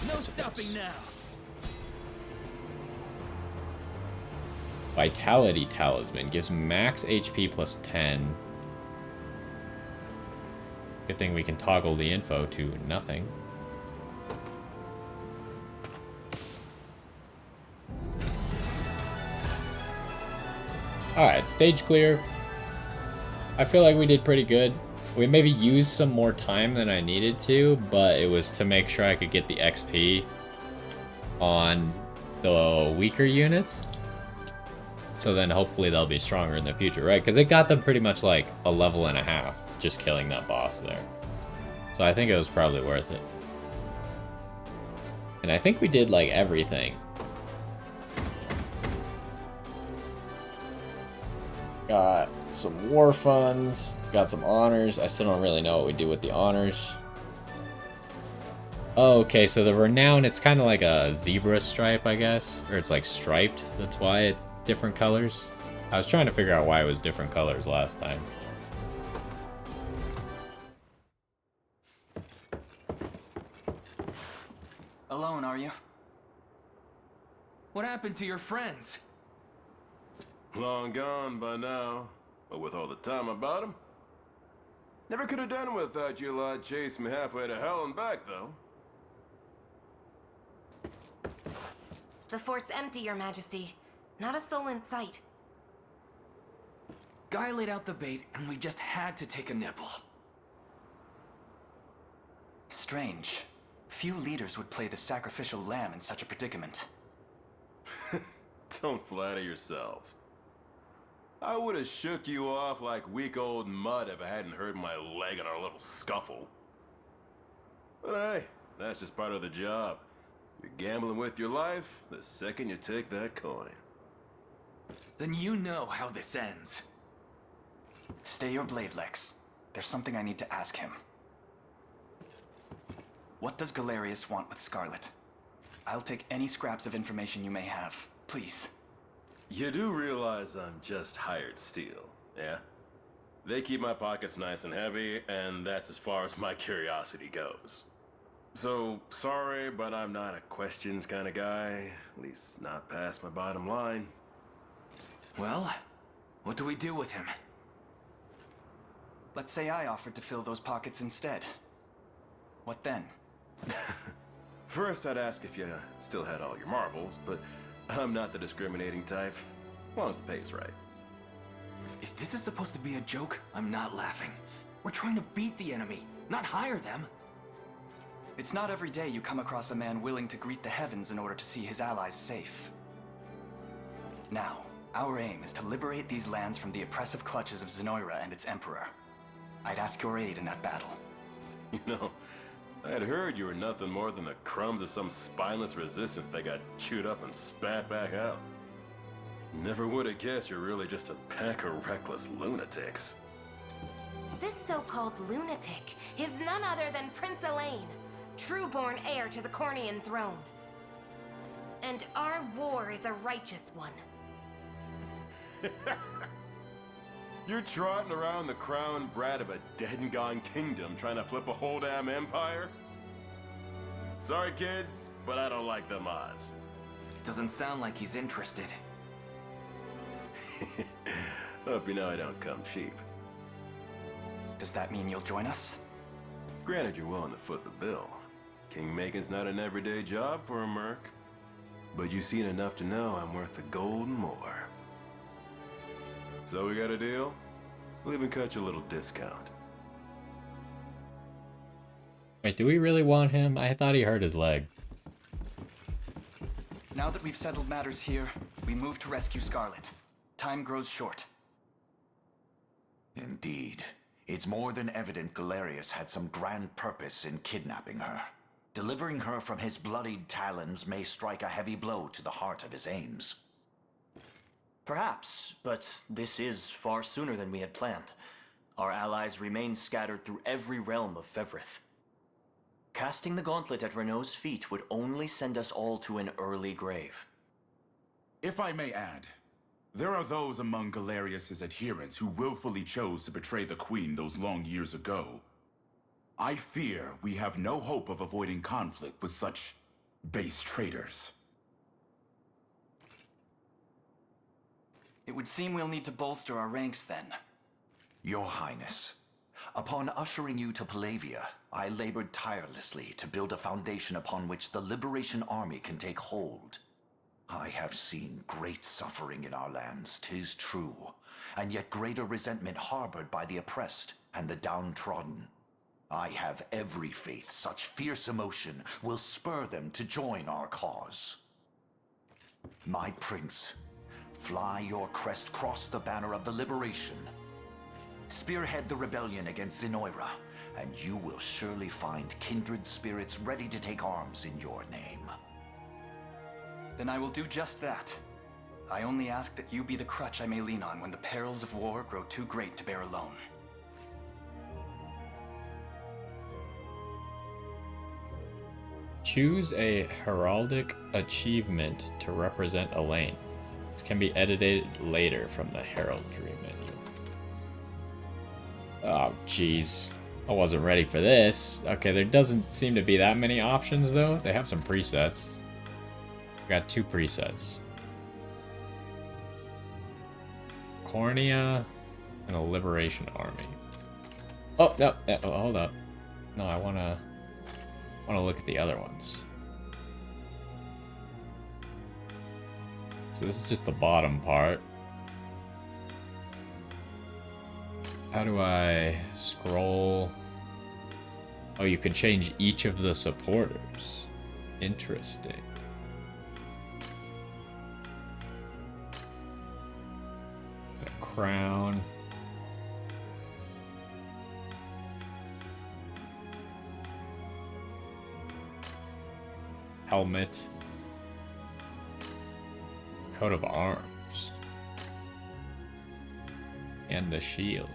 No stopping now. Vitality Talisman gives max HP plus 10. Good thing we can toggle the info to nothing. Alright, stage clear. I feel like we did pretty good. We maybe used some more time than I needed to, but it was to make sure I could get the XP on the weaker units. So then hopefully they'll be stronger in the future, right? Because it got them pretty much like a level and a half just killing that boss there. So I think it was probably worth it. And I think we did like everything. Got some war funds, got some honors. I still don't really know what we do with the honors. Oh, okay, so the renown, it's kind of like a zebra stripe, I guess. Or it's like striped, that's why it's different colors. I was trying to figure out why it was different colors last time. Alone, are you? What happened to your friends? Long gone by now, but with all the time about him. Never could have done without you lot chasing me halfway to hell and back, though. The fort's empty, Your Majesty. Not a soul in sight. Guy laid out the bait, and we just had to take a nibble. Strange. Few leaders would play the sacrificial lamb in such a predicament. Don't flatter yourselves. I would have shook you off like weak old mud if I hadn't hurt my leg in our little scuffle. But hey, that's just part of the job. You're gambling with your life the second you take that coin. Then you know how this ends. Stay your blade, Lex. There's something I need to ask him. What does Galerius want with Scarlet? I'll take any scraps of information you may have, please. You do realize I'm just hired steel, yeah? They keep my pockets nice and heavy, and that's as far as my curiosity goes. So, sorry, but I'm not a questions kind of guy. At least not past my bottom line. Well, what do we do with him? Let's say I offered to fill those pockets instead. What then? First, I'd ask if you still had all your marbles, but I'm not the discriminating type. As long as the pay's right. If this is supposed to be a joke, I'm not laughing. We're trying to beat the enemy, not hire them. It's not every day you come across a man willing to greet the heavens in order to see his allies safe. Now, our aim is to liberate these lands from the oppressive clutches of Zenoira and its emperor. I'd ask your aid in that battle. You know, I had heard you were nothing more than the crumbs of some spineless resistance that got chewed up and spat back out. Never would have guessed you're really just a pack of reckless lunatics. This so-called lunatic is none other than Prince Elaine, true-born heir to the Cornian throne. And our war is a righteous one. You're trotting around the crown brat of a dead and gone kingdom trying to flip a whole damn empire? Sorry, kids, but I don't like them odds. Doesn't sound like he's interested. Hope you know I don't come cheap. Does that mean you'll join us? Granted, you're willing to foot the bill. King-making's not an everyday job for a merc. But you've seen enough to know I'm worth the gold and more. So we got a deal? We'll even cut you a little discount. Wait, do we really want him? I thought he hurt his leg. Now that we've settled matters here, we move to rescue Scarlet. Time grows short. Indeed. It's more than evident Galerius had some grand purpose in kidnapping her. Delivering her from his bloodied talons may strike a heavy blow to the heart of his aims. Perhaps, but this is far sooner than we had planned. Our allies remain scattered through every realm of Fevrith. Casting the gauntlet at Renault's feet would only send us all to an early grave. If I may add, there are those among Galerius's adherents who willfully chose to betray the Queen those long years ago. I fear we have no hope of avoiding conflict with such base traitors. It would seem we'll need to bolster our ranks then. Your Highness, upon ushering you to Palavia, I labored tirelessly to build a foundation upon which the Liberation Army can take hold. I have seen great suffering in our lands, 'tis true, and yet greater resentment harbored by the oppressed and the downtrodden. I have every faith such fierce emotion will spur them to join our cause. My prince, fly your crest cross the banner of the Liberation. Spearhead the rebellion against Zenoira, and you will surely find kindred spirits ready to take arms in your name. Then I will do just that. I only ask that you be the crutch I may lean on when the perils of war grow too great to bear alone. Choose a heraldic achievement to represent Elaine. This can be edited later from the heraldry menu. Oh, jeez. I wasn't ready for this. Okay, there doesn't seem to be that many options, though. They have some presets. We got 2 presets. Cornea and a Liberation Army. Oh, no, hold up. No, I wanna look at the other ones. So this is just the bottom part. How do I scroll? Oh, you can change each of the supporters. Interesting. A crown. Helmet. Coat of arms. And the shield.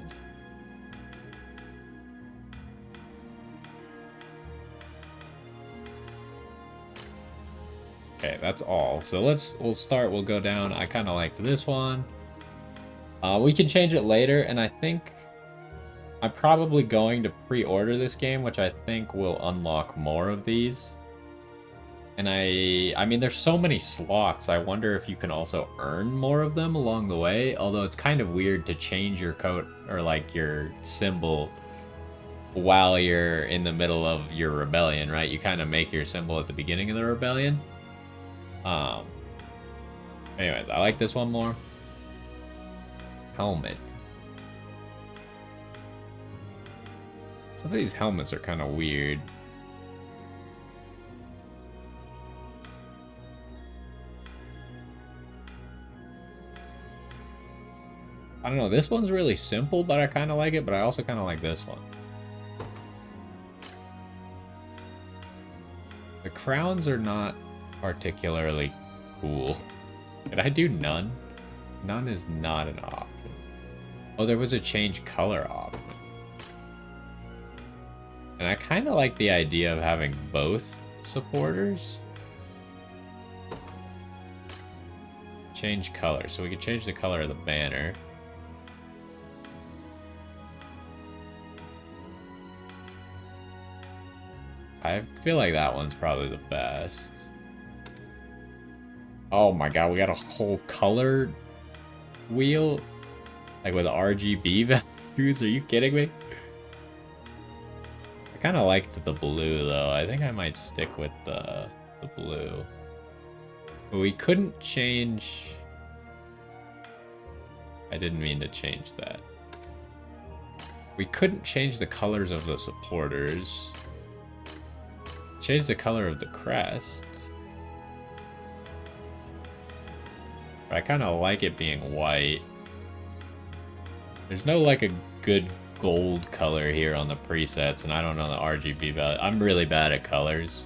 Okay, that's all. So we'll go down. I kind of like this one. We can change it later, and I think I'm probably going to pre-order this game, which I think will unlock more of these. And I mean, there's so many slots. I wonder if you can also earn more of them along the way. Although it's kind of weird to change your coat or like your symbol while you're in the middle of your rebellion, right? You kind of make your symbol at the beginning of the rebellion. Anyways, I like this one more. Helmet. Some of these helmets are kind of weird. I don't know, this one's really simple, but I kind of like it, but I also kind of like this one. The crowns are not particularly cool. Did I do none? None is not an option. Oh, there was a change color option. And I kind of like the idea of having both supporters. Change color, so we can change the color of the banner. I feel like that one's probably the best. Oh my god, we got a whole color wheel? Like with RGB values? Are you kidding me? I kind of liked the blue though. I think I might stick with the blue. But we couldn't change... I didn't mean to change that. We couldn't change the colors of the supporters. Change the color of the crest. But I kind of like it being white. There's no like a good gold color here on the presets, and I don't know the RGB value. I'm really bad at colors.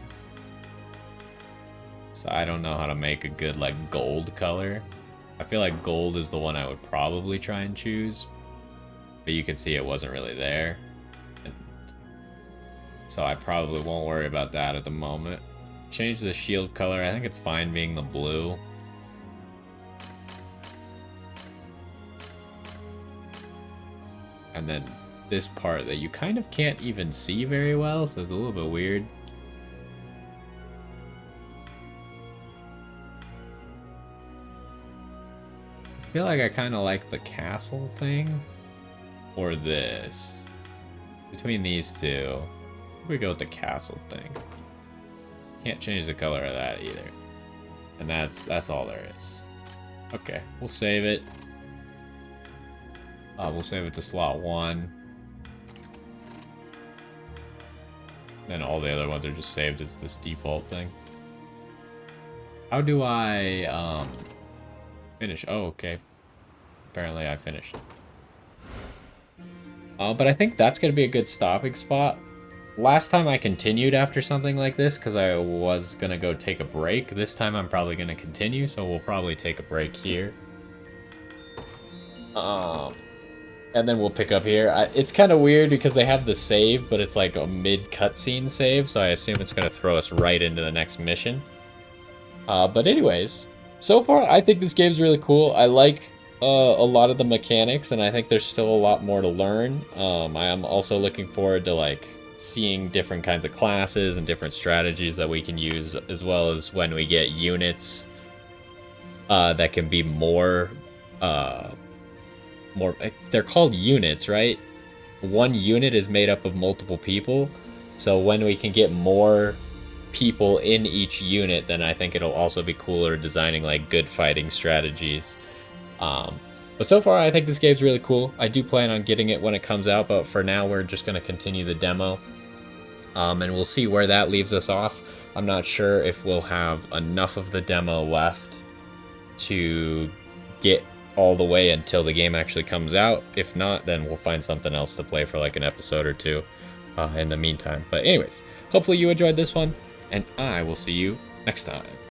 So I don't know how to make a good like gold color. I feel like gold is the one I would probably try and choose. But you can see it wasn't really there. So I probably won't worry about that at the moment. Change the shield color. I think it's fine being the blue. And then this part that you kind of can't even see very well, so it's a little bit weird. I feel like I kind of like the castle thing or this. Between these two, we go with the castle thing. Can't change the color of that either. And that's all there is. Okay, we'll save it. We'll save it to slot 1. Then all the other ones are just saved as this default thing. How do I finish? Oh, okay. Apparently I finished. But I think that's gonna be a good stopping spot. Last time I continued after something like this because I was gonna go take a break. This time I'm probably gonna continue, so we'll probably take a break here. And then we'll pick up here. It's kind of weird because they have the save, but it's like a mid-cutscene save, so I assume it's gonna throw us right into the next mission. But anyways, so far I think this game's really cool. I like a lot of the mechanics, and I think there's still a lot more to learn. I am also looking forward to like seeing different kinds of classes and different strategies that we can use, as well as when we get units that can be more they're called units, right? One unit is made up of multiple people, so when we can get more people in each unit, then I think it'll also be cooler designing like good fighting strategies. But so far I think this game's really cool. I do plan on getting it when it comes out, but for now we're just going to continue the demo, and we'll see where that leaves us off. I'm not sure if we'll have enough of the demo left to get all the way until the game actually comes out. If not, then we'll find something else to play for like an episode or two in the meantime. But anyways, hopefully you enjoyed this one, and I will see you next time.